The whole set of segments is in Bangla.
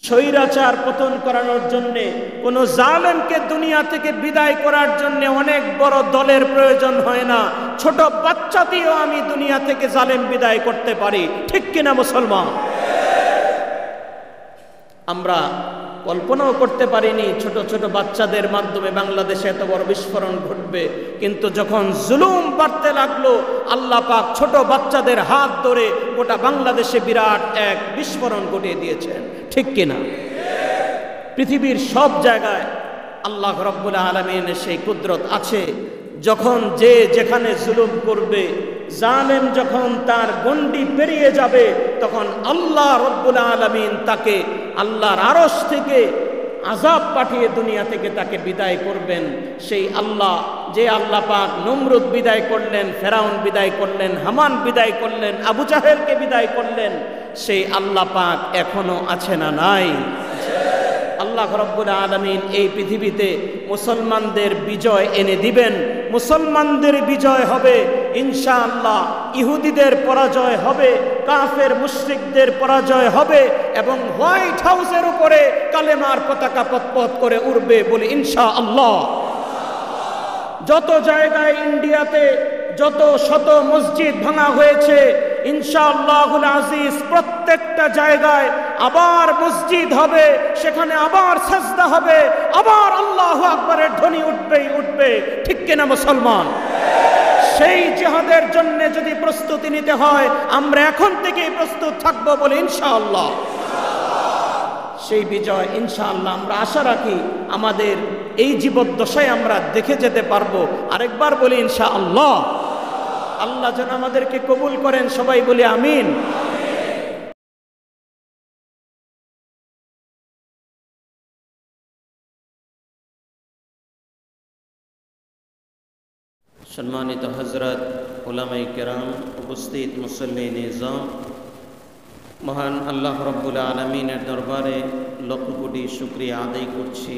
স্বৈরাচার পতন করানোর জন্য, কোন জালেমকে দুনিয়া থেকে বিদায় করার জন্য অনেক বড় দলের প্রয়োজন হয় না। ছোট বাচ্চা দিয়েও আমি দুনিয়া থেকে জালেম বিদায় করতে পারি, ঠিক কিনা মুসলমান? আমরা কল্পনাও করতে পারিনি ছোট ছোট বাচ্চাদের মাধ্যমে বাংলাদেশে এত বড় বিস্ফোরণ ঘটবে। কিন্তু যখন জুলুম বাড়তে লাগলো, আল্লাহ পাক ছোট বাচ্চাদের হাত ধরে গোটা বাংলাদেশে বিরাট এক বিস্ফোরণ ঘটিয়ে দিয়েছেন, ঠিক কিনা? পৃথিবীর সব জায়গায় আল্লাহ রাব্বুল আলামিনের সেই কুদরত আছে। যখন যে যেখানে জুলুম করবে, জালেম যখন তার গণ্ডি পেরিয়ে যাবে, তখন আল্লাহ রাব্বুল আলামিন তাকে আল্লাহর আরশ থেকে আযাব পাঠিয়ে দুনিয়া থেকে তাকে বিদায় করবেন। সেই আল্লাহ, যে আল্লাহ পাক নমরুদ বিদায় করলেন, ফেরাউন বিদায় করলেন, হামান বিদায় করলেন, আবু জাহেলকে বিদায় করলেন, সেই আল্লাহ পাক এখনো আছে না নাই? আল্লাহ রাব্বুল আলামিন এই পৃথিবীতে মুসলমানদের বিজয় এনে দিবেন। মুসলমানদের বিজয় হবে ইনশাআল্লাহ। ইহুদিদের পরাজয় হবে, কাফের মুশরিকদের পরাজয় হবে, এবং হোয়াইট হাউসের উপরে কালেমার পতাকা পতপত করে উড়বে বলে ইনশাআল্লাহ। যত জায়গায় ইন্ডিয়াতে যত শত মসজিদ ভাঙা হয়েছে, ইনশাআল্লাহুল আজিজ প্রত্যেকটা জায়গায় আবার মসজিদ হবে, সেখানে আবার সাজদা হবে, আবার আল্লাহু আকবারের ধ্বনি উঠবেই উঠবে, ঠিক কিনা মুসলমান? সেই জিহাদের জন্য যদি প্রস্তুতি নিতে হয়, আমরা এখন থেকেই প্রস্তুত থাকবো বলে ইনশাআল্লাহ। সেই বিজয় ইনশাআল্লাহ আমরা আশা রাখি আমাদের এই জীবদ্দশায় আমরা দেখে যেতে পারবো। আরেকবার বলি ইনশাআল্লাহ। আল্লাহ যেন আমাদেরকে কবুল করেন, সবাই বলি আমিন। সম্মানিত হযরত, উলামায়ে কেরাম, উপস্থিত মুসল্লি নিজাম, মহান আল্লাহ রাব্বুল আলামিনের দরবারে লক্ষ কোটি শুকরিয়া আদায় করছি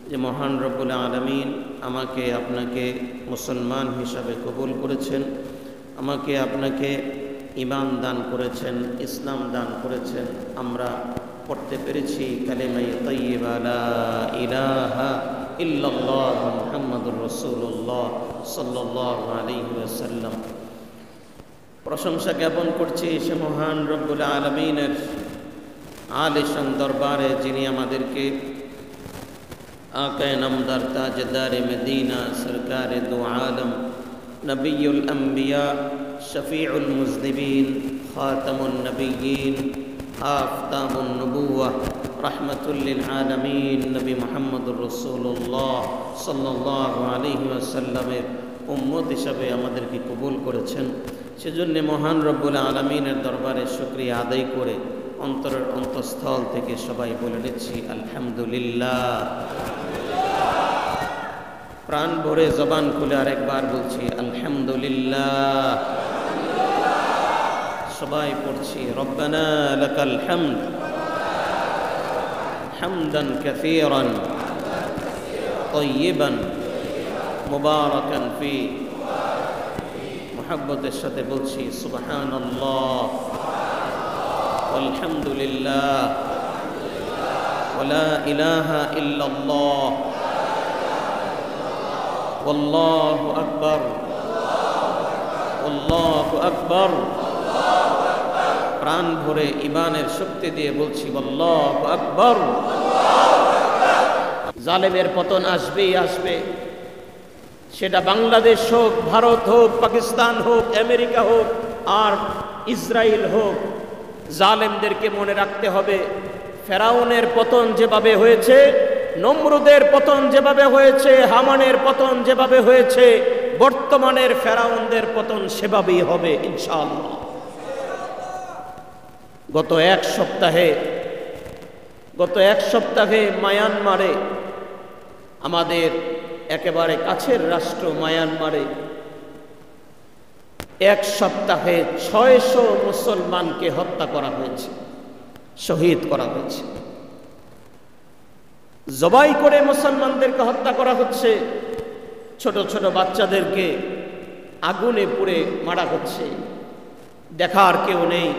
যে মহান রব্বুল আলামিন আমাকে আপনাকে মুসলমান হিসাবে কবুল করেছেন, আমাকে আপনাকে ঈমান দান করেছেন, ইসলাম দান করেছেন। আমরা পড়তে পেরেছি কালিমায়ে তাইয়্যিবা লা ইলাহা ইল্লাল্লাহ মুহাম্মাদুর রাসূলুল্লাহ সাল্লাল্লাহু আলাইহি ওয়াসাল্লাম। প্রশংসা জ্ঞাপন করছি সে মহান রব্বুল আলামিনের আলিশান দরবারে, যিনি আমাদেরকে আকায়ে নামদার তাজদারে মদিনা সরকারে দু আলম, নবিয়ুল আম্বিয়া, শফিউল মুজনিবিন, খাতামুন নবিয়্যিন, আফতাবুন নবুওয়াহ, রাহমাতুল লিল আলামিন নবী মুহাম্মদুর রাসূলুল্লাহ সাল্লাল্লাহু আলাইহি ওয়াসাল্লামের উম্মত হিসাবে আমাদেরকে কবুল করেছেন। সেজন্য মহান রব্বুল আলামিনের দরবারে শুকরিয়া আদায় করে অন্তরের অন্তঃস্থল থেকে সবাই বলে নিচ্ছি আলহামদুলিল্লাহ। প্রাণ ভরে জবান খুলে আরেকবার বলছি আলহামদুলিল্লাহ। সবাই পড়ছি রব্বানা লাকাল হামদ হামদান কাসীরান তাইয়্যিবান মুবারাকান ফি। মুহাব্বতের সাথে বলছি সুবহানাল্লাহ আলহামদুলিল্লাহ ওয়ালা ইলাহা ইল্লাল্লাহ ওয়াল্লাহু আকবার আল্লাহু আকবার। প্রাণ ভরে ঈমানের শক্তি দিয়ে বলছি আল্লাহু আকবার। জালেমের পতন আসবেই আসবে, সেটা বাংলাদেশ হোক, ভারত হোক, পাকিস্তান হোক, আমেরিকা হোক আর ইসরায়েল হোক। জালেমদেরকে মনে রাখতে হবে, ফেরাউনের পতন যেভাবে হয়েছে, নমরুদের পতন যেভাবে হয়েছে, হামানের পতন যেভাবে হয়েছে, বর্তমানের ফেরাউনদের পতন সেভাবেই হবে ইনশাআল্লাহ। গত এক সপ্তাহে মায়ানমারে, আমাদের একেবারে কাছের রাষ্ট্র মায়ানমারে, এক সপ্তাহে 600 মুসলমানকে হত্যা করা হয়েছে, শহীদ করা হয়েছে। জবাই করে মুসলমানদেরকে হত্যা করা হচ্ছে, ছোট ছোট বাচ্চাদেরকে আগুনে পুড়ে মারা হচ্ছে, দেখার কেউ নেই।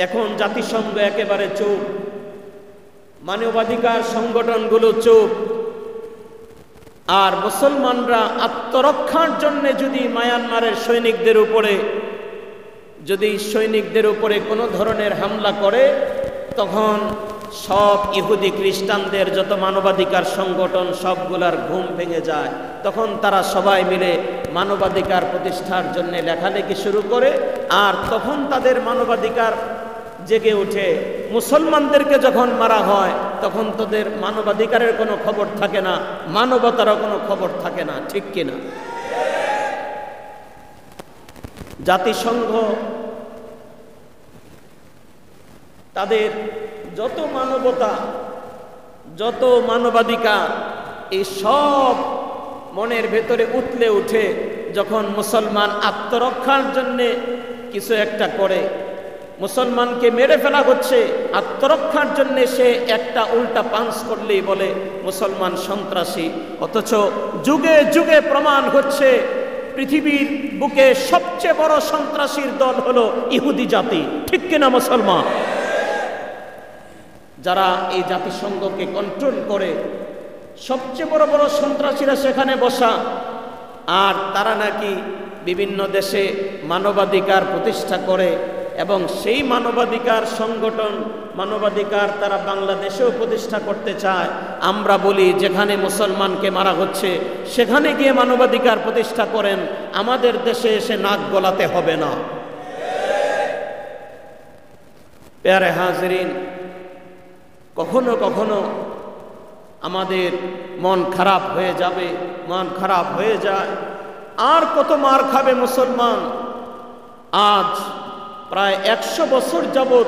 এখন জাতিসংঘ একেবারে চুপ, মানবাধিকার সংগঠনগুলো চুপ, আর মুসলমানরা আত্মরক্ষার জন্য যদি মায়ানমারের সৈনিকদের উপরে কোনো ধরনের হামলা করে, তখন সব ইহুদি খ্রিস্টানদের যত মানবাধিকার সংগঠন সবগুলার ঘুম ভেঙে যায়। তখন তারা সবাই মিলে মানবাধিকার প্রতিষ্ঠার জন্য লেখালেখি শুরু করে, আর তখন তাদের মানবাধিকার জেগে ওঠে। মুসলমানদেরকে যখন মারা হয় তখন তাদের মানবাধিকারের কোনো খবর থাকে না, মানবতারও কোনো খবর থাকে না। ঠিক কিনা? জাতিসংঘ তাদের যত মানবতা, যত মানবাধিকার, এই সব মনের ভেতরে উতলে উঠে যখন মুসলমান আত্মরক্ষার জন্যে কিছু একটা করে। মুসলমানকে মেরে ফেলা হচ্ছে, আত্মরক্ষার জন্য সে একটা উল্টা পাঞ্চ করলেই বলে মুসলমান সন্ত্রাসী। অথচ যুগে যুগে প্রমাণ হচ্ছে পৃথিবীর বুকে সবচেয়ে বড় সন্ত্রাসীর দল হলো ইহুদি জাতি। ঠিক কিনা মুসলমান? যারা এই জাতিসংঘকে কন্ট্রোল করে, সবচেয়ে বড় বড় সন্ত্রাসীরা সেখানে বসা, আর তারা নাকি বিভিন্ন দেশে মানবাধিকার প্রতিষ্ঠা করে, এবং সেই মানবাধিকার সংগঠন, মানবাধিকার তারা বাংলাদেশেও প্রতিষ্ঠা করতে চায়। আমরা বলি যেখানে মুসলমানকে মারা হচ্ছে সেখানে গিয়ে মানবাধিকার প্রতিষ্ঠা করেন, আমাদের দেশে এসে নাক গলাতে হবে না। প্যারে হাজরিন, কখনো কখনো আমাদের মন খারাপ হয়ে যাবে, মন খারাপ হয়ে যায়। আর কত মার খাবে মুসলমান? আজ প্রায় 100 বছর যাবৎ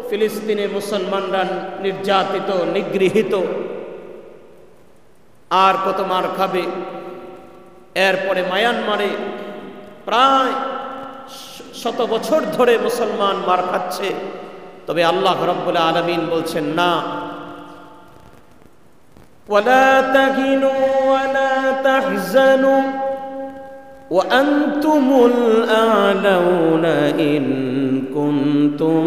ফিলিস্তিনে মুসলমানরা নির্যাতিত, নিগৃহীত। আর কত মার খাবে? এরপরে মায়ানমারে প্রায় 100 বছর ধরে মুসলমান মার খাচ্ছে। তবে আল্লাহ রাব্বুল আলামিন বলছেন, না, ওয়ালা তাহিনু ওয়ালা তাহজানু ওয়া আনতুমুল আ'লাউনা ইন কুনতুম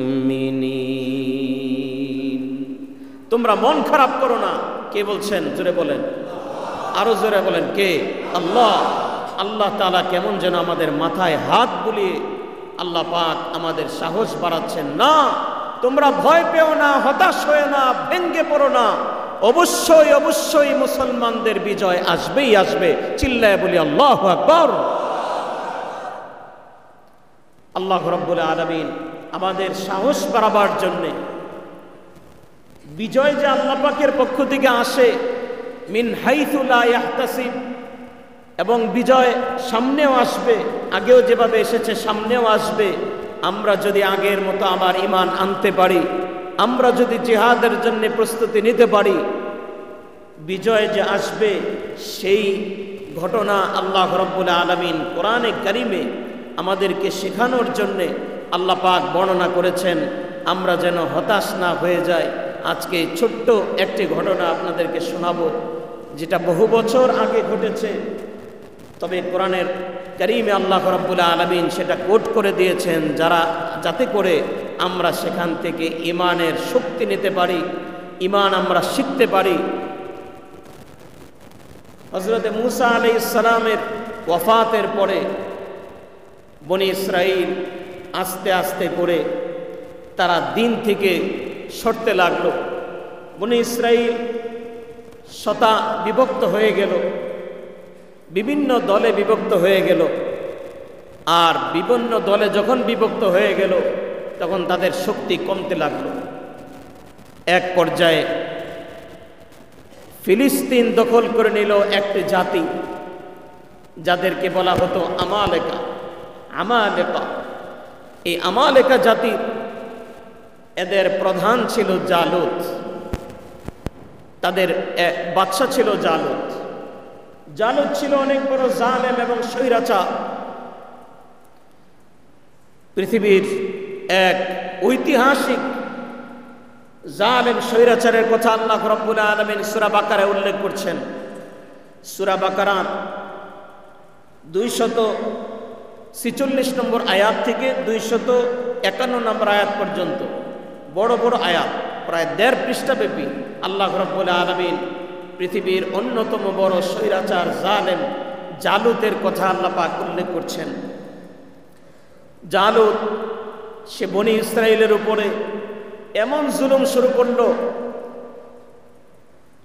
মুমিনিন। তোমরা মন খারাপ করো না। কে বলছেন? জোরে বলেন, আরো জোরে বলেন। কে? আল্লাহ। আল্লাহ তাআলা কেমন যেন আমাদের মাথায় হাত বুলিয়ে আল্লাহ পাক আমাদের সাহস বাড়াচ্ছেন। না, তোমরা ভয় পেও না, হতাশ হয়ে না, ভেঙ্গে পড়ো না। অবশ্যই অবশ্যই মুসলমানদের বিজয় আসবেই আসবে। চিল্লায় বলি আল্লাহু আকবার। আল্লাহ রাব্বুল আলামিন আমাদের সাহস বাড়াবার জন্য, বিজয় যে আল্লাহ পাকের পক্ষ থেকে আসে, মিন হাইথু লা ইয়াহতাসিব, এবং বিজয় সামনেও আসবে, আগেও যেভাবে এসেছে সামনেও আসবে। আমরা যদি আগের মতো আমার ঈমান আনতে পারি, আমরা যদি জিহাদের জন্য প্রস্তুতি নিতে পারি, বিজয় যে আসবে সেই ঘটনা আল্লাহ রাব্বুল আলামিন কোরআনে কারিমে আমাদেরকে শেখানোর জন্যে আল্লাহ পাক বর্ণনা করেছেন। আমরা যেন হতাশ না হয়ে যাই। আজকে ছোট্ট একটি ঘটনা আপনাদেরকে শোনাবো, যেটা বহু বছর আগে ঘটেছে। তবে কোরআনের কারিমে আল্লাহ রাব্বুল আলামিন সেটা কোট করে দিয়েছেন যাতে করে আমরা সেখান থেকে ঈমানের শক্তি নিতে পারি, ঈমান আমরা শিখতে পারি। হযরত মূসা আলাইহিস সালামের ওয়াফাতের পরে বনি ইসরাইল আস্তে আস্তে করে তারা দিন থেকে সরতে লাগলো। বনি ইসরাইল শতা বিভক্ত হয়ে গেল, বিভিন্ন দলে বিভক্ত হয়ে গেল। আর বিভিন্ন দলে যখন বিভক্ত হয়ে গেল তখন তাদের শক্তি কমতে লাগলো। এক পর্যায়ে ফিলিস্তিন দখল করে নিল একটি জাতি, যাদেরকে বলা হতো আমালেকা। এই আমালেকা জাতি, এদের প্রধান ছিল জালুত, তাদের বাদশা ছিল জালুত। জালুত ছিল অনেক বড় জালেম এবং স্বৈরাচার। পৃথিবীর এক ঐতিহাসিক জালেম স্বৈরাচারের কথা আল্লাহ রাব্বুল আলামিন সূরা বাকারায় উল্লেখ করছেন। সূরা বাকারার 246 নম্বর আয়াত থেকে 251 নম্বর আয়াত পর্যন্ত বড় বড় আয়াত। প্রায় 1.5 পৃষ্ঠাব্যাপী আল্লাহ রাব্বুল আলামিন পৃথিবীর অন্যতম বড় স্বৈরাচার জালেম জালুতের কথা আল্লাহ পাক উল্লেখ করছেন। জালুত সে বনি ইসরাইলের উপরে এমন জুলুম শুরু করলো,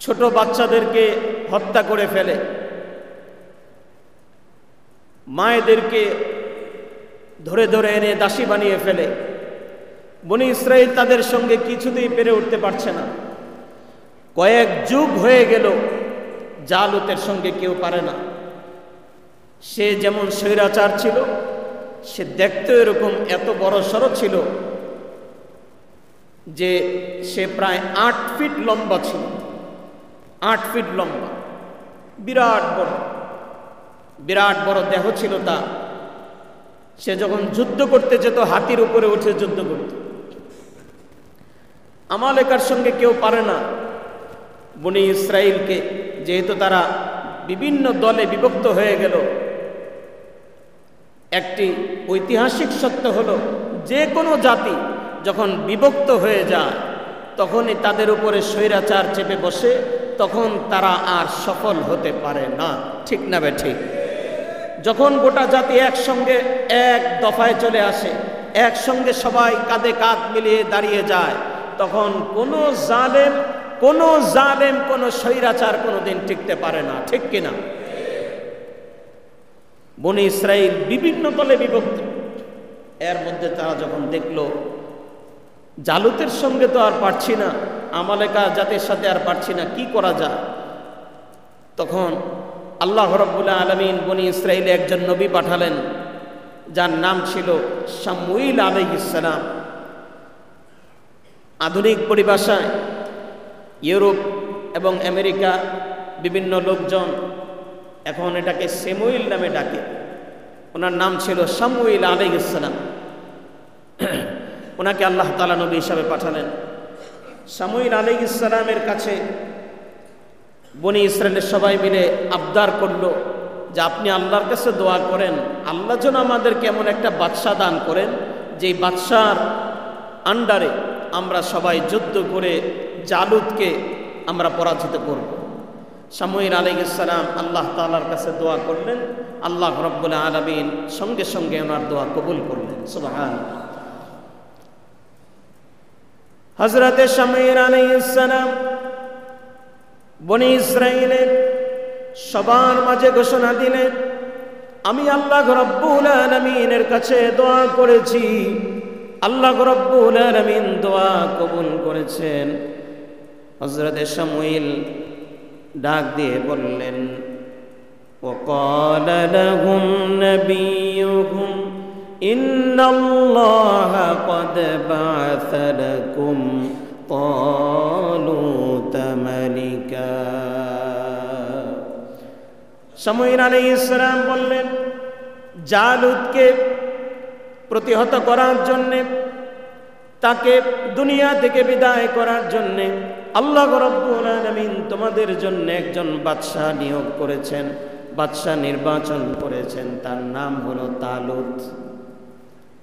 ছোট বাচ্চাদেরকে হত্যা করে ফেলে, মায়েদেরকে ধরে ধরে এনে দাসী বানিয়ে ফেলে। বনি ইসরাইল তাদের সঙ্গে কিছুতেই পেরে উঠতে পারছে না। কয়েক যুগ হয়ে গেল, জালুতের সঙ্গে কেউ পারে না। সে যেমন স্বৈরাচার ছিল, সে দেখতে এরকম এত বড় সড়ো ছিল যে সে প্রায় 8 ফিট লম্বা ছিল। 8 ফিট লম্বা, বিরাট বড় দেহ ছিল তার। সে যখন যুদ্ধ করতে যেত হাতির উপরে উঠে যুদ্ধ করত। আমালেকার সঙ্গে কেউ পারে না বনি ইসরাইলকে, যেহেতু তারা বিভিন্ন দলে বিভক্ত হয়ে গেল। একটি ঐতিহাসিক সত্য হলো, যে কোনো জাতি যখন বিভক্ত হয়ে যায় তখনই তাদের উপরে স্বৈরাচার চেপে বসে, তখন তারা আর সফল হতে পারে না। ঠিক না বে ঠিক? যখন গোটা জাতি একসঙ্গে এক দফায় চলে আসে, একসঙ্গে সবাই কাঁধে কাঁধ মিলিয়ে দাঁড়িয়ে যায়, তখন কোনো জালেম কোনো স্বৈরাচার কোনোদিন টিকতে পারে না। ঠিক কিনা? বনি ইসরাইল বিভিন্ন দলে বিভক্ত। এর মধ্যে তারা যখন দেখলো জালুতের সঙ্গে তো আর পারছি না, আমালেকা জাতির সাথে আর পারছি না, কি করা যায়? তখন আল্লাহ রাব্বুল আলামিন বনি ইসরাইলে একজন নবী পাঠালেন, যার নাম ছিল শামুইল আলাইহিস সালাম। আধুনিক পরিভাষায় ইউরোপ এবং আমেরিকা বিভিন্ন লোকজন এখন এটাকে সেমুইল নামে ডাকে। ওনার নাম ছিল শামুইল আলাইহিস সালাম। ওনাকে আল্লাহ তাআলা নবী হিসাবে পাঠালেন। শামুইল আলাইহিস সালামের কাছে বনি ইসরায়েলের সবাই মিলে আবদার করলো যে আপনি আল্লাহর কাছে দোয়া করেন, আল্লাহ যেন আমাদেরকে এমন একটা বাদশা দান করেন যেই বাদশার আন্ডারে আমরা সবাই যুদ্ধ করে জালুতকে আমরা পরাজিত করব। শামুইল আলাইহিস সালাম আল্লাহ তাআলার কাছে দোয়া করলেন, আল্লাহ রাব্বুল আলামিন সঙ্গে সঙ্গে ওনার দোয়া কবুল করলেন। সুবহানাল্লাহ। হযরতে শামুইল আলাইহিস সালাম বনি ইসরাইলের সবার মাঝে ঘোষণা দিলেন, আমি আল্লাহ রাব্বুল আলামিনের কাছে দোয়া করেছি, আল্লাহ রাব্বুল আলামিন দোয়া কবুল করেছেন। হযরতে শামুইল ডাক দিয়ে বললেন, وقال لهم نبيهم إن الله قد بعث لكم طالوت ملكا। শামুইল আলাইহিস সালাম বললেন, জালুতকে প্রতিহত করার জন্যে, তাকে দুনিয়া থেকে বিদায় করার জন্যে আল্লাহ রাব্বুল আলামিন তোমাদের জন্য একজন বাদশা নিয়োগ করেছেন, বাদশা নির্বাচন করেছেন। তার নাম হলো তালুত।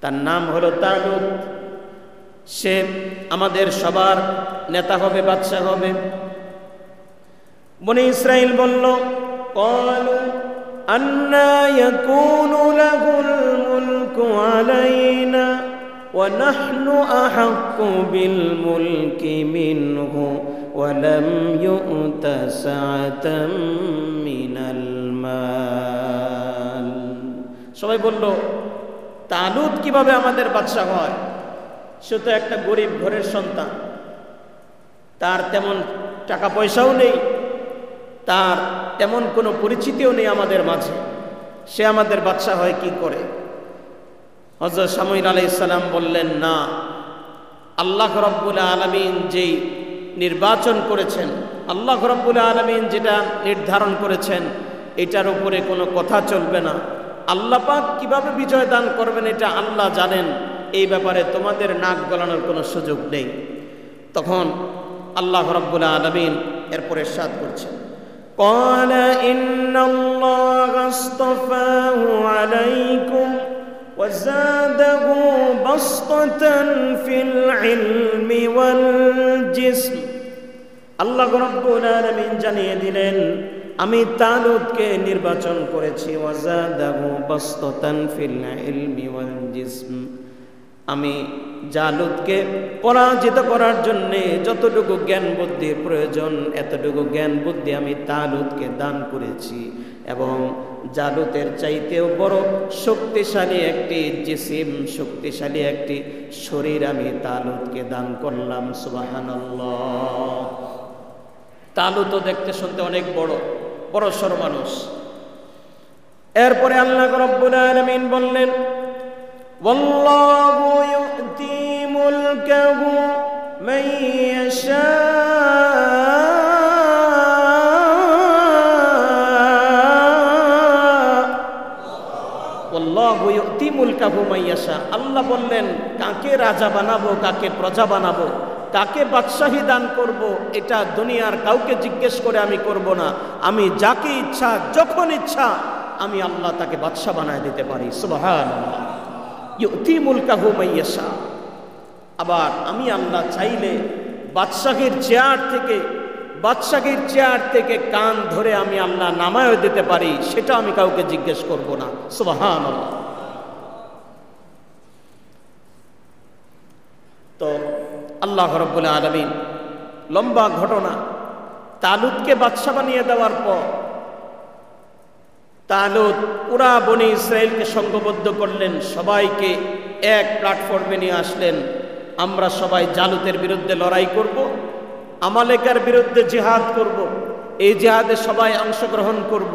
তার নাম হলো তালুত। সে আমাদের সবার নেতা হবে, বাদশা হবে। বনি ইসরাইল বলল, ক্বালু আন্না ইয়াকুনু লাহুল মুলকু আলাইনা ওয়া নাহনু আহাক্কু বিল মুলকি মিনহু ওয়া লাম ইউতা সাআতাম মিনাল মাল। সবাই বলল, তালুত কিভাবে আমাদের বাদশা হয়? সে তো একটা গরিব ঘরের সন্তান, তার তেমন টাকা পয়সাও নেই, তার তেমন কোনো পরিচিতিও নেই আমাদের মাঝে, সে আমাদের বাদশা হয় কি করে? হযরত শামুইল আলাইহিস সালাম বললেন, না, আল্লাহ রাব্বুল আলামিন যেই নির্বাচন করেছেন, আল্লাহ রাব্বুল আলামিন যেটা নির্ধারণ করেছেন, এটার উপরে কোনো কথা চলবে না। আল্লাহ পাক কিভাবে বিজয় দান করবেন এটা আল্লাহ জানেন, এই ব্যাপারে তোমাদের নাক গলানোর কোনো সুযোগ নেই। তখন আল্লাহ রাব্বুল আলামিন এরপরে ইরশাদ করছেন, قال إن الله اصطفاه عليكم وزاده بسطة في العلم والجسم জিসম। আল্লাহ রাব্বুল আলামিন জানিয়ে দিলেন আমি তালুতকে নির্বাচন করেছি, ওয়াজাদাহু বাসতান ফিল ইলমি ওয়াল জিসম। আমি জালুতকে পরাজিত করার জন্যে যতটুকু জ্ঞান বুদ্ধির প্রয়োজন এতটুকু জ্ঞান বুদ্ধি আমি তালুতকে দান করেছি, এবং জালুতের চাইতেও বড় শক্তিশালী একটি জিসিম, শক্তিশালী একটি শরীর আমি তালুতকে দান করলাম। সুবহানাল্লাহ। তালুতও দেখতে শুনতে অনেক বড় সড় মানুষ। এরপরে আল্লাহ রাব্বুল আলামিন বললেন ওয়াল্লাহু ইউতি মুলকাহু মান ইয়াশা ওয়াল্লাহু ইউতি মুলকাহু মান ইয়াশা। আল্লাহ বললেন কাকে রাজা বানাবো, কাকে প্রজা বানাবো, কাকে বাদশাহী দান করব, এটা দুনিয়ার কাউকে জিজ্ঞেস করে আমি করব না। আমি যাকে ইচ্ছা যখন ইচ্ছা আমি আল্লাহ তাকে বাদশা বানায় দিতে পারি। সুবহানাল্লাহ। ইউতি মুলকাহু মান ইয়াশা। আবার আমি আল্লাহ চাইলে বাদশাহীর চেয়ার থেকে কান ধরে আমি আল্লাহ নামায়ও দিতে পারি, সেটা আমি কাউকে জিজ্ঞেস করব না। সুবহানাল্লাহ। তো আল্লাহ রাব্বুল আলামিন লম্বা ঘটনা, তালুতকে বাদশা বানিয়ে দেওয়ার পর তালুত পুরা বনি ইসরায়েলকে সংঘবদ্ধ করলেন, সবাইকে এক প্ল্যাটফর্মে নিয়ে আসলেন। আমরা সবাই জালুতের বিরুদ্ধে লড়াই করব, আমালেকের বিরুদ্ধে জিহাদ করব, এই জিহাদে সবাই অংশগ্রহণ করব।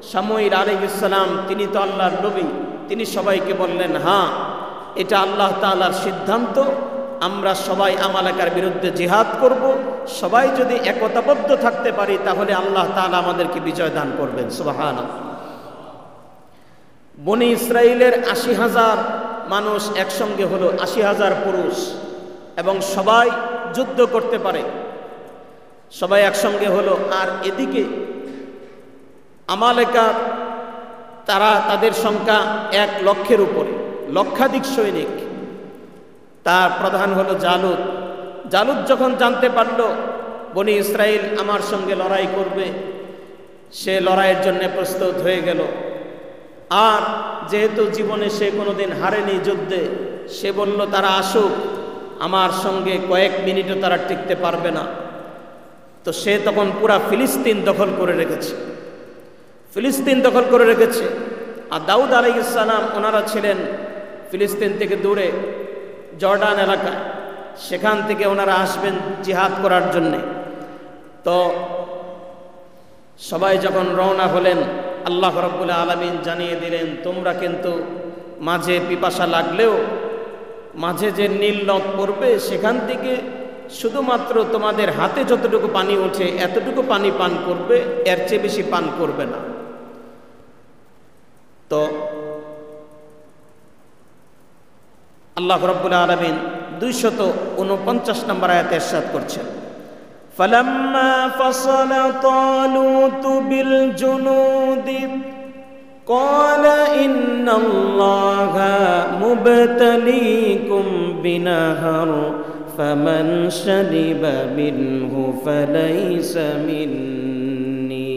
শামুয়েল আলাইহিস সালাম তিনি তো আল্লাহর নবী, তিনি সবাইকে বললেন হ্যাঁ এটা আল্লাহ তাআলার সিদ্ধান্ত, আমরা সবাই আমালেকের বিরুদ্ধে জিহাদ করব। সবাই যদি একতাবদ্ধ থাকতে পারি তাহলে আল্লাহ তাআলা আমাদেরকে বিজয় দান করবেন। সুবহানাল্লাহ। বনি ইসরায়েলের ৮০,০০০ মানুষ একসঙ্গে হলো, ৮০,০০০ পুরুষ, এবং সবাই যুদ্ধ করতে পারে, সবাই একসঙ্গে হলো। আর এদিকে আমালেকা তাদের সংখ্যা ১ লক্ষের উপরে, লক্ষাধিক সৈনিক। তার প্রধান হলো জালুত। জালুত যখন জানতে পারল বনি ইসরায়েল আমার সঙ্গে লড়াই করবে, সে লড়াইয়ের জন্য প্রস্তুত হয়ে গেল। আর যেহেতু জীবনে সে কোনোদিন হারেনি যুদ্ধে, সে বলল তারা আসুক, আমার সঙ্গে কয়েক মিনিটও তারা টিকতে পারবে না। তো সে তখন পুরা ফিলিস্তিন দখল করে রেখেছে। আর দাউদ আলাইহিস সালাম ওনারা ছিলেন ফিলিস্তিন থেকে দূরে জর্ডান এলাকায়, সেখান থেকে ওনারা আসবেন জিহাদ করার জন্যে। তো সবাই যখন রওনা হলেন আল্লাহ রাব্বুল আলামিন জানিয়ে দিলেন তোমরা কিন্তু মাঝে পিপাসা লাগলেও মাঝে যে নীল নদ পড়বে সেখান থেকে শুধুমাত্র তোমাদের হাতে যতটুকু পানি ওঠে এতটুকু পানি পান করবে, এর চেয়ে বেশি পান করবে না। তো আল্লাহ রাব্বুল আলামিন 249 নম্বর আয়াতে ইরশাদ করছেন ফালাম্মা ফাসালা তালুতু বিল জুনুদি ক্বালা ইন্নাল্লাহা মুবতালিকুম বিনাহার ফামান শারিবা মিনহু ফালাইসা মিন্নি।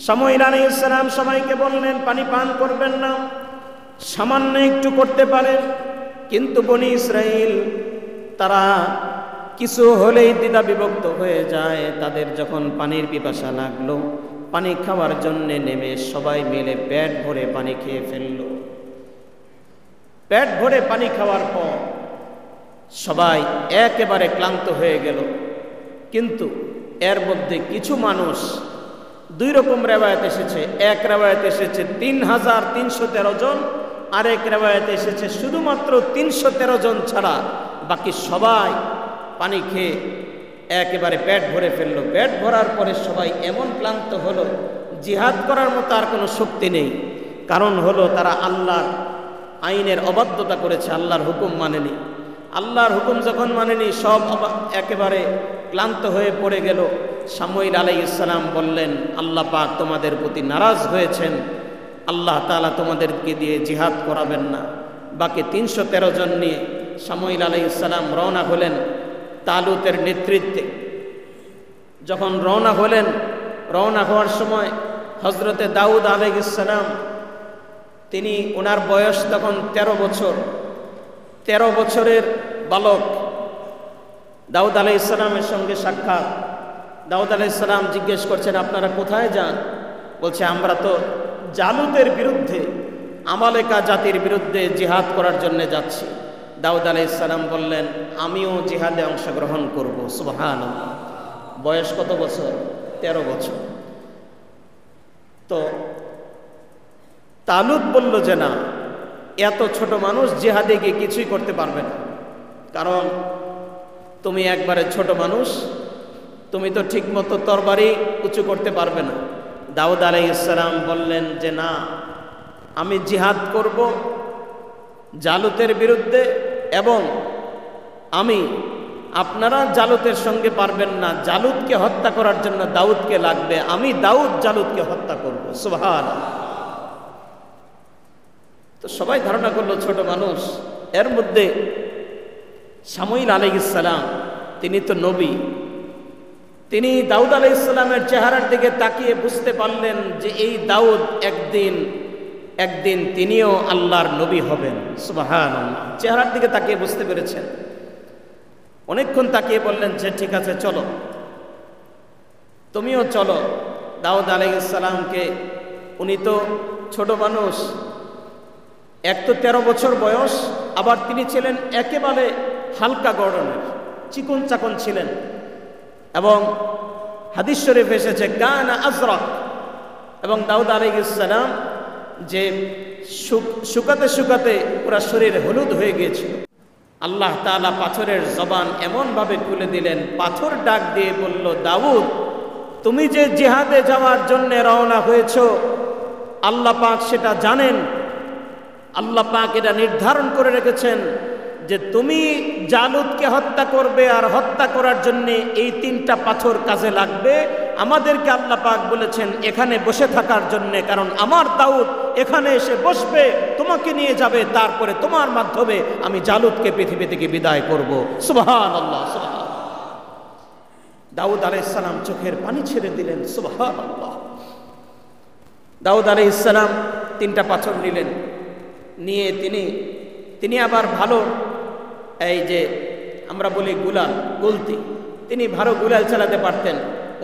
শামুয়েল আলাইহিস সালাম সবাইকে বললেন পানি পান করবেন না, সামান্য একটু করতে পারেন। কিন্তু বনি ইসরাইল তারা কিছু হলেই দ্বিধা বিভক্ত হয়ে যায়। তাদের যখন পানির পিপাসা লাগলো, পানি খাওয়ার জন্য নেমে সবাই মিলে পেট ভরে পানি খেয়ে ফেলল। পেট ভরে পানি খাওয়ার পর সবাই একেবারে ক্লান্ত হয়ে গেল। কিন্তু এর মধ্যে কিছু মানুষ, দুই রকম রেওয়ায়েত এসেছে। এক রেওয়ায়েত এসেছে ৩৩১৩ জন, আরেক রেওয়ায়েতে এসেছে শুধুমাত্র ৩১৩ জন ছাড়া বাকি সবাই পানি খেয়ে একেবারে পেট ভরে ফেললো। পেট ভরার পরে সবাই এমন ক্লান্ত হলো, জিহাদ করার মতো আর কোনো শক্তি নেই। কারণ হলো তারা আল্লাহর আইনের অবাধ্যতা করেছে, আল্লাহর হুকুম মানেনি। আল্লাহর হুকুম যখন মানেনি সব একেবারে ক্লান্ত হয়ে পড়ে গেল। শামুয়েল আলাইহিস সালাম বললেন আল্লাহ পাক তোমাদের প্রতি নারাজ হয়েছেন, আল্লাহ তাআলা তোমাদেরকে দিয়ে জিহাদ করাবেন না। বাকি ৩১৩ জন নিয়ে শামুয়েল আলাইহিস সালাম রওনা হলেন তালুতের নেতৃত্বে যখন রওনা হলেন, রওনা হওয়ার সময় হজরতে দাউদ আলাইহিস সালাম, তিনি ওনার বয়স তখন 13 বছর, 13 বছরের বালক। দাউদ আলাইহিস সালামের সঙ্গে সাক্ষাৎ। দাউদ আলাইহিস সালাম জিজ্ঞেস করছেন, আপনারা কোথায় যান? বলছে, আমরা তো জালুতের বিরুদ্ধে, আমালেকা জাতির বিরুদ্ধে জিহাদ করার জন্য যাচ্ছি। দাউদ আলাইহিস সালাম বললেন, আমিও জিহাদে অংশগ্রহণ করব। সুবহানাল্লাহ। বয়স কত বছর? 13 বছর। তো তালুত বলল যে না, এত ছোট মানুষ জিহাদে গিয়ে কিছুই করতে পারবে না, কারণ তুমি একবারে ছোট মানুষ, তুমি তো ঠিকমতো তরবারি উঁচু করতে পারবে না। দাউদ আলাইহিস সালাম বললেন যে না, আমি জিহাদ করব জালুতের বিরুদ্ধে, এবং আপনারা জালুতের সঙ্গে পারবেন না, জালুতকে হত্যা করার জন্য দাউদকে লাগবে, আমি দাউদ জালুতকে হত্যা করব। সুবহানাল্লাহ। তো সবাই ধারণা করলো ছোট মানুষ। এর মধ্যে শামুইল আলাইহিস সালাম, তিনি তো নবী, তিনি দাউদ আলাইহিস সালামের চেহারার দিকে তাকিয়ে বুঝতে পারলেন যে এই দাউদ একদিন তিনিও আল্লাহর নবী হবেন। সুবহানাল্লাহ। চেহারার দিকে তাকিয়ে বুঝতে পেরেছেন। অনেকক্ষণ তাকিয়ে বললেন যে ঠিক আছে, চলো, তুমিও চলো। দাউদ আলাইহিস সালামকে, উনি তো ছোট মানুষ, এক তো 13 বছর বয়স, আবার তিনি ছিলেন একেবারে হালকা গড়নের, চিকন চাকন ছিলেন, এবং হাদিস শরীফ এসেছে কানা আজরাক, এবং দাউদ আলাইহিস সালাম যে শুকাতে শুকাতে পুরা শরীর হলুদ হয়ে গিয়েছিল। আল্লাহ তাআলা পাথরের জবান এমনভাবে খুলে দিলেন, পাথর ডাক দিয়ে বলল, দাউদ, তুমি যে জিহাদে যাওয়ার জন্য রওনা হয়েছ, আল্লাহ পাক সেটা জানেন। আল্লাহ পাক এটা নির্ধারণ করে রেখেছেন যে তুমি জালুতকে হত্যা করবে, আর হত্যা করার জন্য এই 3টা পাথর কাজে লাগবে। আমাদেরকে আল্লাহ পাক বলেছেন এখানে বসে থাকার জন্য, কারণ আমার দাউদ এখানে এসে বসবে, তোমাকে নিয়ে যাবে, তারপরে তোমার মাধ্যমে আমি জালুতকে পৃথিবী থেকে বিদায় করব। সুবহানাল্লাহ, সুবহানাল্লাহ। দাউদ আলাইহিস সালাম চোখের পানি ছেড়ে দিলেন। সুবহানাল্লাহ। দাউদ আলাইহিস সালাম 3টা পাথর নিলেন, নিয়ে তিনি আবার ভালো, এই যে আমরা বলি গুলাল, গুলতি, তিনি ভালো গুলাল চালাতে পারতেন।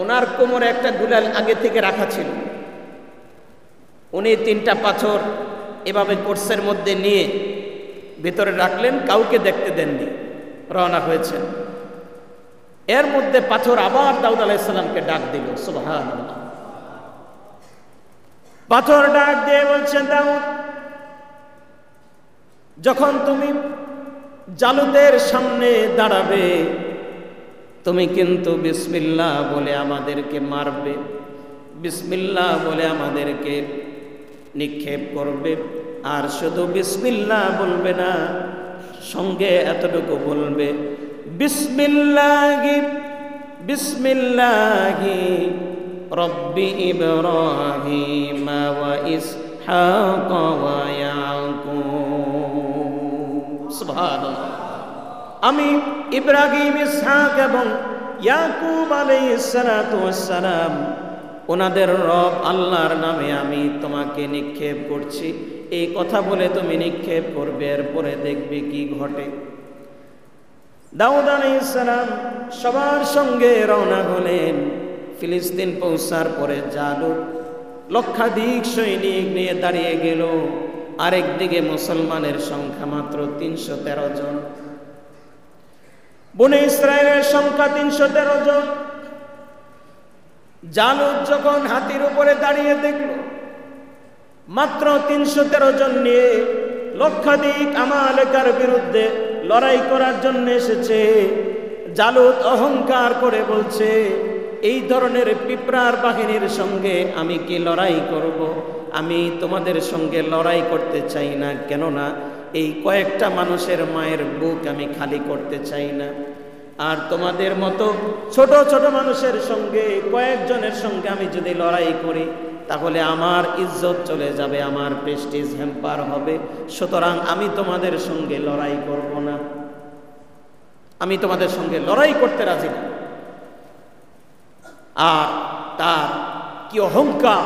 ওনার কোমরে একটা গুলাল আগে থেকে রাখা ছিল। উনি 3টা পাথর এভাবে কোর্সের মধ্যে নিয়ে ভিতরে রাখলেন, কাউকে দেখতে দেননি, রওনা হয়েছেন। এর মধ্যে পাথর আবার দাউদ আলাইহিস সালামকে ডাক দিল। সুবহানাল্লাহ। পাথর ডাক দিয়ে বলছেন, দাউদ, যখন তুমি জালুতের সামনে দাঁড়াবে, তুমি কিন্তু বিসমিল্লাহ বলে আমাদেরকে মারবে, বিসমিল্লাহ বলে আমাদেরকে নিক্ষেপ করবে। আর শুধু বিসমিল্লাহ বলবে না, সঙ্গে এতটুকু বলবে, বিসমিল্লাহি বিসমিল্লাহি রব্বি ইব্রাহিম ওয়া ইসহাক ওয়া ইয়াকুব। সুবহানাল্লাহ। আমি ইব্রাহিম, ইসহাক এবং ইয়াকুব আলাইহিস সালাতু ওয়াস সালাম, ওনাদের রব আল্লাহর নামে আমি তোমাকে নিক্ষেপ করছি। এই কথা বলে তুমি নিক্ষেপ করবে, এরপরে দেখবে কি ঘটে। দাউদ আলাইহিস সালাম সবার সঙ্গে রওনা হলেন। ফিলিস্তিন পৌঁছার পরে জালুত লক্ষাধিক সৈনিক নিয়ে দাঁড়িয়ে গেল। আরেকদিকে মুসলমানের সংখ্যা মাত্র 313 জন। বনে ইসরায়েলের সংখ্যা 313 জন। জালুত যখন হাতির উপরে দাঁড়িয়ে দেখল মাত্র 313 জন নিয়ে লক্ষাধিক আমালেকার বিরুদ্ধে লড়াই করার জন্য এসেছে, জালুত অহংকার করে বলছে, এই ধরনের পিঁপড়ার বাহিনীর সঙ্গে আমি কি লড়াই করব? আমি তোমাদের সঙ্গে লড়াই করতে চাই না, কেননা এই কয়েকটা মানুষের মায়ের বুক আমি খালি করতে চাই না। আর তোমাদের মতো ছোট ছোট মানুষের সঙ্গে, কয়েকজনের সঙ্গে আমি যদি লড়াই করি তাহলে আমার ইজ্জত চলে যাবে, আমার প্রেস্টিজ হ্যাম্পার হবে। সুতরাং আমি তোমাদের সঙ্গে লড়াই করব না। আমি তোমাদের সঙ্গে লড়াই করতে রাজি না। আর তার কি অহংকার,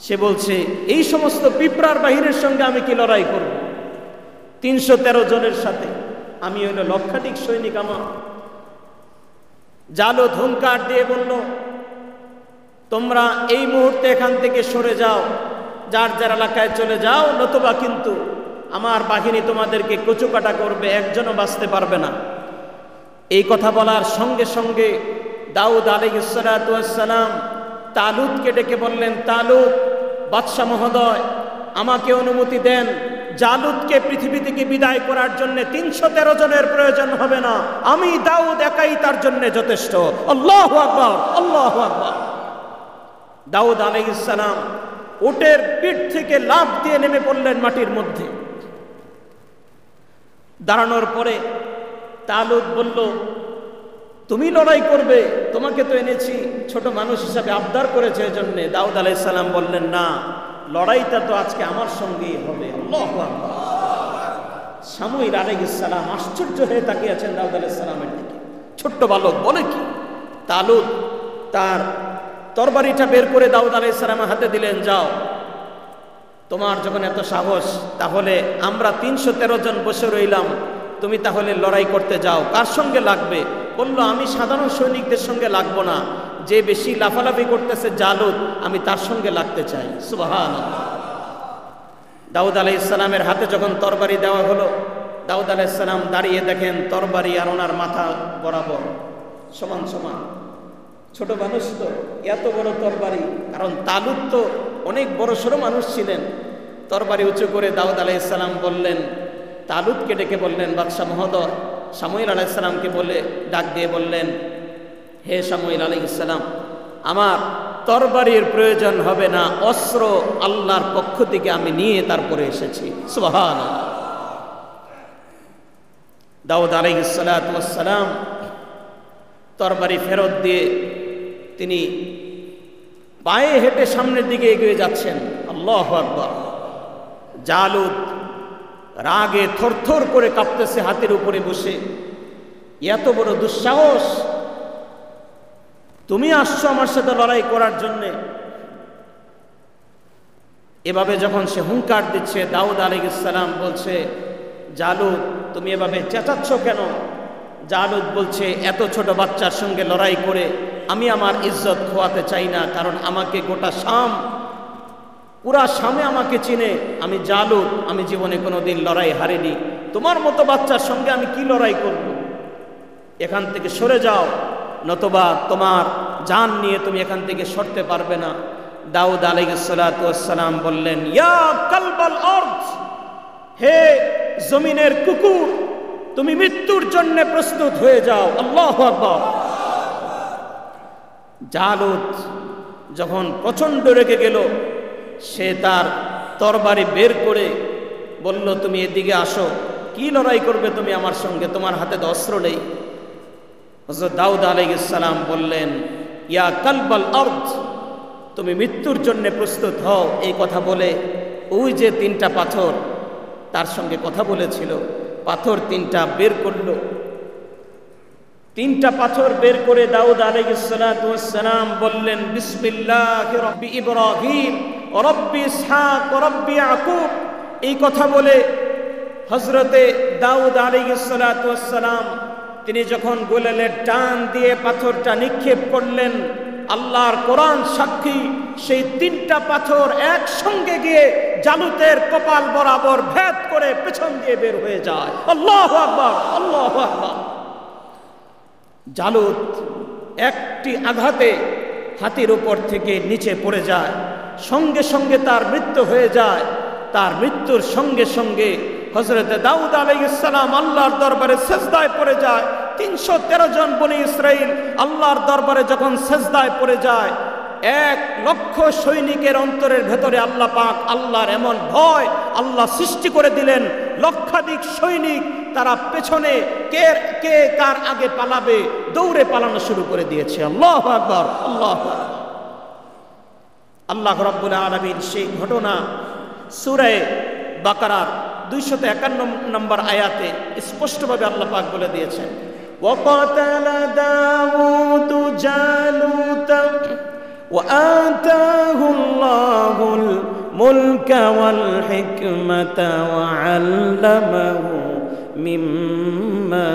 সে বলছে এই সমস্ত পিঁপড়ার বাহিরের সঙ্গে আমি কি লড়াই করব? 313 জনের সাথে আমি হইল লক্ষাধিক সৈনিক আমার। জালুত হুঙ্কার দিয়ে বলল, তোমরা এই মুহূর্তে এখান থেকে সরে যাও, যার যার এলাকায় চলে যাও, নতুবা কিন্তু আমার বাহিনী তোমাদেরকে কচুকাটা করবে, একজনও বাঁচতে পারবে না। এই কথা বলার সঙ্গে সঙ্গে দাউদ আলাইহিস সালাতু ওয়াস সালাম তালুতকে ডেকে বললেন, তালুত বাদশাহ মহোদয়, আমাকে অনুমতি দেন, জালুতকে পৃথিবী থেকে বিদায় করার জন্য 313 জনের প্রয়োজন হবে না, আমি দাউদ একাই তার জন্য যথেষ্ট। আল্লাহু আকবার, আল্লাহু আকবার। দাউদ আলাইহিস সালাম উটের পিঠ থেকে লাফ দিয়ে নেমে পড়লেন মাটির মধ্যে। দাঁড়ানোর পরে তালুত বলল, তুমি লড়াই করবে, তোমাকে তো এনেছি ছোট মানুষ হিসাবে আবদার করেছে এজন্য। দাউদ আলাইহিস সালাম বললেন, না, লড়াইটা তো আজকে আমার সঙ্গেই হবে। আল্লাহু আকবার। সামুয়েল আলাইহিস সালাম আশ্চর্য হয়ে তাকিয়ে আছেন দাউদ আলাইহিস সালামের দিকে। ছোট্ট বালক বলে কি? তালুত তার তরবারিটা বের করে দাউদ আলাইহিস সালামের হাতে দিলেন, যাও, তোমার যখন এত সাহস, তাহলে আমরা 313 জন বসে রইলাম, তুমি তাহলে লড়াই করতে যাও। কার সঙ্গে লাগবে? বলল, আমি সাধারণ সৈনিকদের সঙ্গে লাগবো না, যে বেশি লাফালাফি করতেছে জালুত, আমি তার সঙ্গে লাগতে চাই। সুবহানাল্লাহ। দাউদ আলাইহিস সালামের হাতে যখন তরবারি দেওয়া হলো, দাউদ আলাইহিস সালাম দাঁড়িয়ে দেখেন তরবারি আর ওনার মাথা বরাবর সমান সমান। ছোট মানুষ তো, এত বড় তরবারি, কারণ তালুত তো অনেক বড় সড়ো মানুষ ছিলেন। তরবারি উঁচু করে দাউদ আলাইহিস সালাম বললেন, তালুতকে ডেকে বললেন, বাদশাহ মহোদয়, সামুয়েল আলাইহিস সালামকে বলে ডাক দিয়ে বললেন, হে সামুয়েল আলাইহিস সালাম, আমার তরবারির প্রয়োজন হবে না, অস্ত্র আল্লাহর পক্ষ থেকে আমি নিয়ে তারপরে এসেছি। সুবহানাল্লাহ। দাউদ আলাইহিস সালাতু ওয়াস সালাম তরবারি ফেরত দিয়ে তিনি পায়ে হেঁটে সামনের দিকে এগিয়ে যাচ্ছেন। আল্লাহু আকবার। জালুত রাগে থরথর করে কাঁপতেছে হাতির উপরে বসে। এত বড় দুঃসাহস, তুমি আসছো আমার সাথে লড়াই করার জন্যে। এভাবে যখন সে হুঙ্কার দিচ্ছে, দাউদ আলাইহিস সালাম বলছে, জালুত তুমি এভাবে চেঁচাচ্ছ কেন? জালুত বলছে, এত ছোট বাচ্চার সঙ্গে লড়াই করে আমি আমার ইজ্জত খোয়াতে চাই না, কারণ আমাকে গোটা শাম, পুরা শামে আমাকে চিনে, আমি জালুত, আমি জীবনে কোনোদিন লড়াই হারিনি, তোমার মতো বাচ্চার সঙ্গে আমি কি লড়াই করব? এখান থেকে সরে যাও, নতুবা তোমার জান নিয়ে তুমি এখান থেকে সরতে পারবে না। দাউদ আলাইহিস সালাতু ওয়াস সালাম বললেন, ইয়া কালবাল আরদ, হে জমিনের কুকুর, তুমি মৃত্যুর জন্য প্রস্তুত হয়ে যাও। আল্লাহু আকবার। জালুত যখন প্রচণ্ড রেগে গেল, সে তার তরবারি বের করে বলল, তুমি এদিকে আসো, কি লড়াই করবে তুমি আমার সঙ্গে? তোমার হাতে তো অস্ত্র নেই। হযরত দাউদ আলাইহিস সালাম বললেন, ইয়া কালবাল আরদ, তুমি মৃত্যুর জন্য প্রস্তুত হও। এই কথা বলে ওই যে 3টা পাথর তার সঙ্গে কথা বলেছিল, পাথর 3টা বের করলো। 3টা পাথর বের করে দাউদ আলাইহিস সালাতু ওয়াস সালাম বললেন, বিসমিল্লাহি রাব্বি ইব্রাহিম ওয়া রাব্বি ইসহাক ওয়া রাব্বি ইয়াকুব। এই কথা বলে হযরতে দাউদ আলাইহিস সালাতু ওয়াস সালাম তিনি যখন গোলালের টান দিয়ে পাথরটা নিক্ষেপ করলেন, আল্লাহর কোরআন সাক্ষী, সেই 3টা পাথর একসঙ্গে গিয়ে জালুতের কপাল বরাবর ভেদ করে পেছন দিয়ে বের হয়ে যায়। আল্লাহু আকবার, আল্লাহু আকবার। জালুত একটি আঘাতে হাতির উপর থেকে নিচে পড়ে যায়, সঙ্গে সঙ্গে তার মৃত্যু হয়ে যায়। তার মৃত্যুর সঙ্গে সঙ্গে হযরতে দাউদ আলাইহিস সালাম আল্লাহর দরবারে সেজদায় পড়ে যায়। 313 জন বনি ইসরাইল আল্লাহর দরবারে যখন সেজদায় পড়ে যায়, 1,00,000 সৈনিকের অন্তরের ভেতরে আল্লাহ পাক আল্লাহর এমন ভয় আল্লাহ সৃষ্টি করে দিলেন, লক্ষাধিক সৈনিক তারা পেছনে কে কার আগে পালাবে দৌড়ে পালানো শুরু করে দিয়েছে। আল্লাহু আকবার, আল্লাহু আকবার। আল্লাহ রাব্বুল আলামিন সেই ঘটনা সূরা বাকারার 251 নম্বর আয়াতে স্পষ্টভাবে আল্লাহ পাক বলে দিয়েছেন, وَقَتَلَ دَاوُودُ جَالُوتَ وَآتَاهُ اللَّهُ الْمُلْكَ وَالْحِكْمَةَ وَعَلَّمَهُ مِمَّا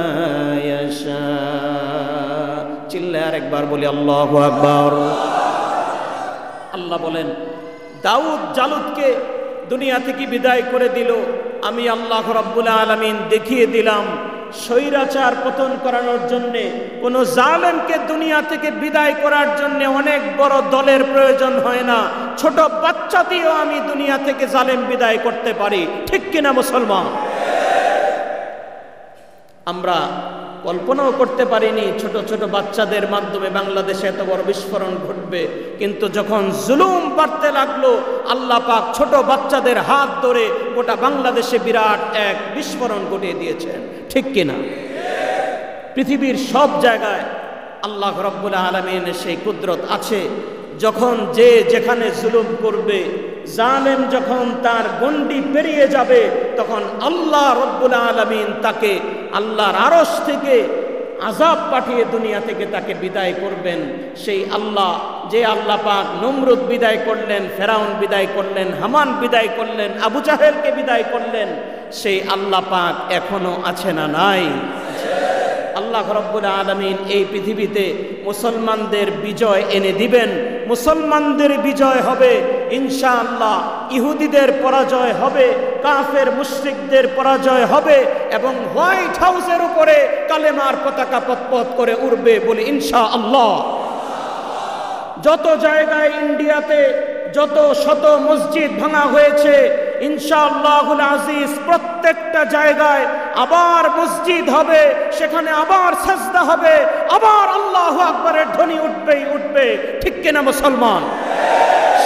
يَشَاءُ। চিল্লায় আরেকবার বলি আল্লাহু আকবার। আল্লাহ বলেন, দাউদ জালুতকে দুনিয়া থেকে বিদায় করে দিল, আমি আল্লাহ রাব্বুল আলামিন দেখিয়ে দিলাম স্বৈরাচার পতন করানোর জন্যে কোন জালেমকে দুনিয়া থেকে বিদায় করার জন্য অনেক বড় দলের প্রয়োজন হয় না, ছোট বাচ্চা দিয়েও আমি দুনিয়া থেকে জালেম বিদায় করতে পারি। ঠিক কিনা মুসলমান? আমরা কল্পনাও করতে পারিনি ছোট ছোট বাচ্চাদের মাধ্যমে বাংলাদেশে এত বড় বিস্ফোরণ ঘটবে, কিন্তু যখন জুলুম বাড়তে লাগলো আল্লাহ পাক ছোট বাচ্চাদের হাত ধরে গোটা বাংলাদেশে বিরাট এক বিস্ফোরণ ঘটিয়ে দিয়েছেন। ঠিক কিনা? পৃথিবীর সব জায়গায় আল্লাহ রাব্বুল আলামিনের সেই কুদরত আছে, যখন যে যেখানে জুলুম করবে, জালেম যখন তার গণ্ডি পেরিয়ে যাবে, তখন আল্লাহ রাব্বুল আলামিন তাকে আল্লাহর আরশ থেকে আযাব পাঠিয়ে দুনিয়া থেকে তাকে বিদায় করবেন। সেই আল্লাহ, যে আল্লাহ পাক নমরুদ বিদায় করলেন, ফেরাউন বিদায় করলেন, হামান বিদায় করলেন, আবু জাহেলকে বিদায় করলেন, সেই আল্লাহ পাক এখনো আছে না নাই? আল্লাহ রাব্বুল আলামিন এই পৃথিবীতে মুসলমানদের বিজয় এনে দিবেন। মুসলমানদের বিজয় হবে ইনশাআল্লাহ, ইহুদিদের পরাজয় হবে, কাফের মুশরিকদের পরাজয় হবে, এবং হোয়াইট হাউসের উপরে কালেমার পতাকা পতপত করে উড়বে বলে ইনশাআল্লাহ। যত জায়গায় ইন্ডিয়াতে যত শত মসজিদ ভাঙা হয়েছে, ইনশাআল্লাহুল আজিজ প্রত্যেকটা জায়গায় আবার মসজিদ হবে, সেখানে আবার সাজদা হবে, আবার আল্লাহু আকবারের ধ্বনি উঠবে। ঠিক কিনা মুসলমান?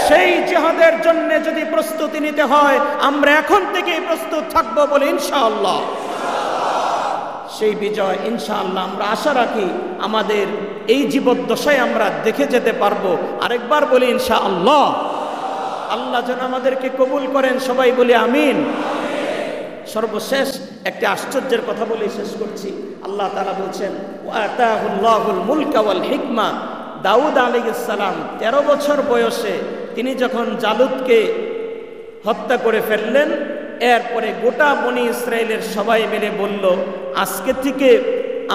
সেই জিহাদের জন্য যদি প্রস্তুতি নিতে হয়, আমরা এখন থেকেই প্রস্তুত থাকবো বলে ইনশাআল্লাহ। সেই বিজয় ইনশাআল্লাহ আমরা আশা রাখি আমাদের এই জীবদ্দশায় আমরা দেখে যেতে পারবো। আরেকবার বলি ইনশাআল্লাহ। আল্লাহ যেন আমাদেরকে কবুল করেন, সবাই বলি আমিন। সর্বশেষ একটি আশ্চর্যের কথা বলে শেষ করছি। আল্লাহ তাআলা বলছেন, ওয়াতাহুল্লাহুল মুলকা ওয়াল হিকমা। দাউদ আলাইহিস সালাম 13 বছর বয়সে তিনি যখন জালুতকে হত্যা করে ফেললেন, এরপরে গোটা বনি ইসরায়েলের সবাই মিলে বলল, আজকে থেকে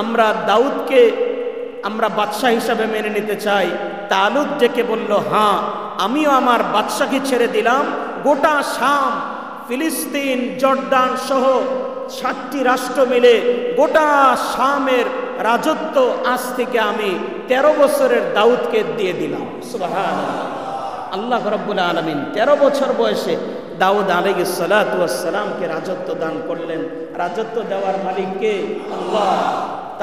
আমরা দাউদকে আমরা বাদশা হিসাবে মেনে নিতে চাই। তালুত ডেকে বলল, হ্যাঁ, আমিও আমার বাদশাকে ছেড়ে দিলাম। গোটা শাম, ফিলিস্তিন, জর্দান সহ 7টি রাষ্ট্র মিলে গোটা শামের রাজত্ব আজ থেকে আমি 13 বছরের দাউদকে দিয়ে দিলাম। সুবহানাল্লাহ। আল্লাহ রাব্বুল আলামিন 13 বছর বয়সে দাউদ আলাইহিস সালাতু ওয়াস সালামকে রাজত্ব দান করলেন। রাজত্ব দেওয়ার মালিক কে? আল্লাহ।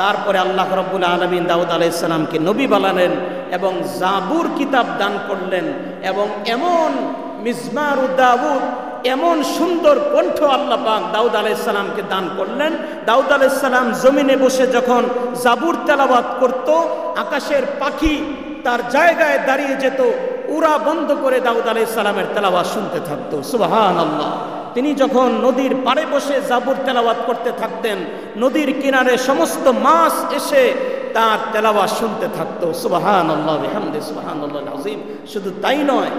তারপরে আল্লাহ রাব্বুল আলামিন দাউদ আলাইহিস সালামকে নবী বানালেন এবং জাবুর কিতাব দান করলেন, এবং এমন মিজমারু দাউদ, এমন সুন্দর কণ্ঠ আল্লাহ পাক দাউদ আলাইহিস সালামকে দান করলেন। দাউদ আলাইহিস সালাম জমিনে বসে যখন জাবুর তেলাওয়াত করত, আকাশের পাখি তার জায়গায় দাঁড়িয়ে যেত, উড়া বন্ধ করে দাউদ আলাইহিস সালামের তেলাওয়াত শুনতে থাকতো। সুবহানাল্লাহ। তিনি যখন নদীর পাড়ে বসে জাবুর তেলাওয়াত করতে থাকতেন, নদীর কিনারে সমস্ত মাছ এসে তার তেলাওয়াত শুনতে থাকতো। সুবহানাল্লাহ বিহামদি সুবহানাল্লাহিল আযীম। শুধু তাই নয়,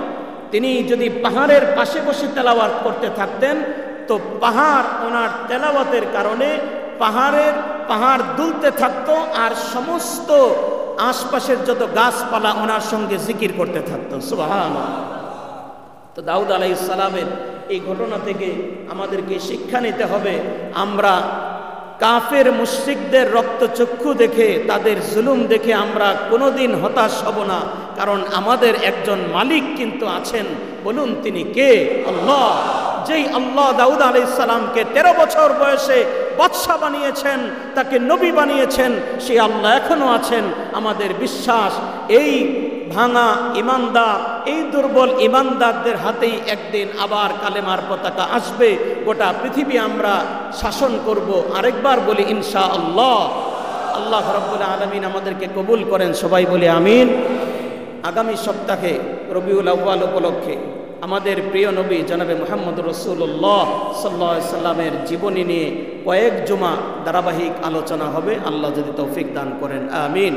তিনি যদি পাহাড়ের পাশে বসে তেলাওয়াত করতে থাকতেন, তো পাহাড় ওনার তেলাওয়াতের কারণে পাহাড় দুলতে থাকতো, আর সমস্ত আশপাশের যত গাছপালা ওনার সঙ্গে জিকির করতে থাকতো। সুবহানাল্লাহ। তো দাউদ আলাইহিস সালামের এই ঘটনা থেকে আমাদেরকে শিক্ষা নিতে হবে, আমরা কাফের মুশরিকদের রক্তচক্ষু দেখে, তাদের জুলুম দেখে আমরা কোনোদিন হতাশ হব না, কারণ আমাদের একজন মালিক কিন্তু আছেন। বলুন তিনি কে? আল্লাহ। যেই আল্লাহ দাউদ আলাইহিস সালামকে 13 বছর বয়সে বাদশা বানিয়েছেন, তাকে নবী বানিয়েছেন, সেই আল্লাহ এখনো আছেন। আমাদের বিশ্বাস, এই ভাঙা ইমানদার, এই দুর্বল ইমানদারদের হাতেই একদিন আবার কালেমার পতাকা আসবে, গোটা পৃথিবী আমরা শাসন করব। আরেকবার বলি ইনশাআল্লাহ। আল্লাহ রাব্বুল আলামিন আমাদেরকে কবুল করেন, সবাই বলি আমিন। আগামী সপ্তাহে রবিউল আউয়াল উপলক্ষে আমাদের প্রিয় নবী জনাবে মুহাম্মদ রাসূলুল্লাহ সাল্লাল্লাহু আলাইহি সাল্লামের জীবনী নিয়ে কয়েক জুমা ধারাবাহিক আলোচনা হবে, আল্লাহ যদি তৌফিক দান করেন, আমিন।